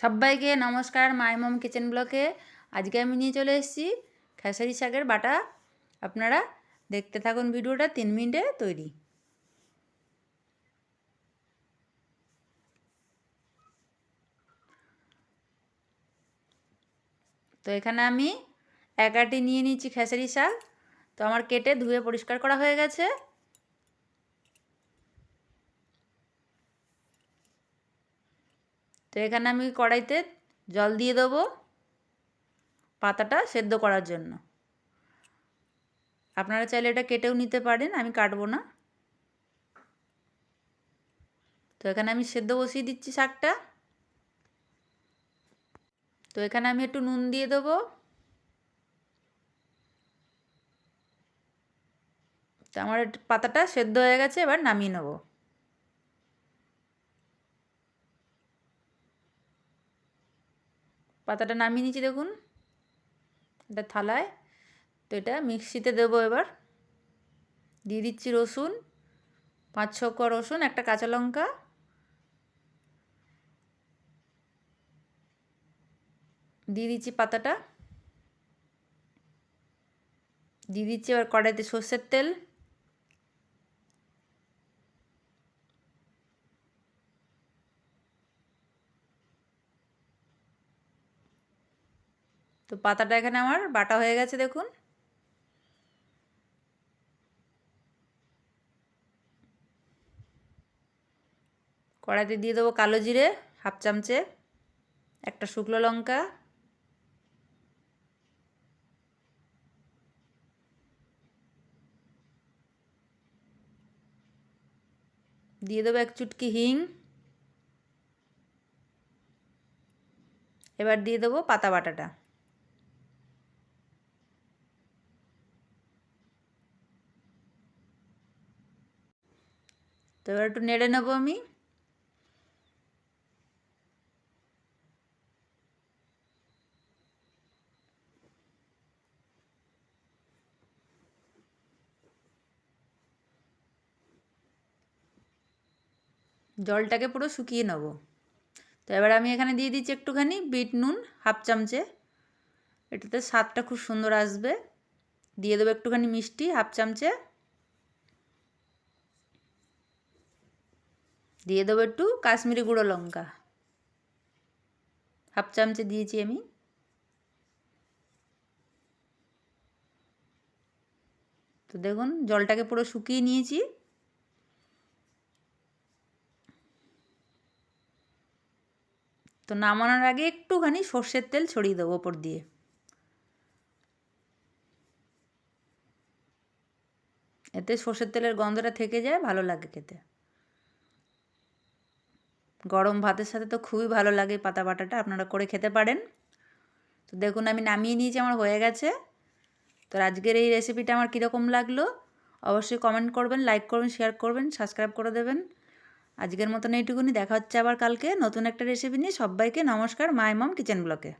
সবাইকে নমস্কার। মাই মম কিচেন ব্লকে আজকে আমি নিয়ে চলে এসেছি খেসারি শাকের বাটা। আপনারা দেখতে থাকুন ভিডিওটা, 3 মিনিটে তৈরি। তো এখানে আমি 1 আটি নিয়ে নিচ্ছি খেসারি শাক। তো আমার কেটে ধুয়ে পরিষ্কার করা হয়ে গেছে। তো এখানে আমি কড়াইতে জল দিয়ে দেবো পাতাটা সেদ্ধ করার জন্য। আপনারা চাইলে এটা কেটেও নিতে পারেন, আমি কাটবো না। তো এখানে আমি সেদ্ধ বসিয়ে দিচ্ছি শাকটা। তো এখানে আমি একটু নুন দিয়ে দেবো। তো আমার পাতাটা সেদ্ধ হয়ে গেছে, এবার নামিয়ে নেব। পাতাটা নামিয়ে নিচ্ছি, দেখুন এটা থালায়। তো এটা মিক্সিতে দেবো। এবার দিয়ে দিচ্ছি রসুন, 5-6 কোয়া রসুন, একটা কাঁচা লঙ্কা, দিয়ে দিচ্ছি পাতাটা, দিয়ে দিচ্ছি এবার কড়াইতে সর্ষের তেল, তো পাতাটা এখানে আমার বাটা হয়ে গেছে দেখুন। কড়াইতে দিয়ে দেবো কালো জিরে 1/2 চামচে, একটা শুকনো লঙ্কা, দিয়ে দেবো 1 চুটকি হিং, এবার দিয়ে দেবো পাতা বাটাটা। তো এবার একটু নেড়ে নেবো আমি। জলটাকে পুরো শুকিয়ে নেব। তো এবার আমি এখানে দিয়ে দিচ্ছি একটুখানি বিট নুন 1/2 চামচে, এটাতে স্বাদটা খুব সুন্দর আসবে। দিয়ে দেবো একটুখানি মিষ্টি 1/2 চামচে, দিয়ে দেবো একটু কাশ্মীরি গুঁড়ো লঙ্কা 1/2 চামচে দিয়েছি আমি। তো দেখুন জলটাকে পুরো শুকিয়ে নিয়েছি। তো নামানোর আগে একটুখানি সর্ষের তেল ছড়িয়ে দেবো ওপর দিয়ে। এতে সর্ষের তেলের গন্ধটা থেকে যায়, ভালো লাগে খেতে। গরম ভাতের সাথে তো খুবই ভালো লাগে পাতা বাটাটা, আপনারা করে খেতে পারেন। তো দেখুন আমি নামিয়ে নিয়েছি, আমার হয়ে গেছে। তো আজকের এই রেসিপিটা আমার কীরকম লাগলো অবশ্যই কমেন্ট করবেন, লাইক করবেন, শেয়ার করবেন, সাবস্ক্রাইব করে দেবেন। আজকের মতন এইটুকুনি, দেখা হচ্ছে আবার কালকে নতুন একটা রেসিপি নিয়ে। সবাইকে নমস্কার মাই মম কিচেন ব্লকে।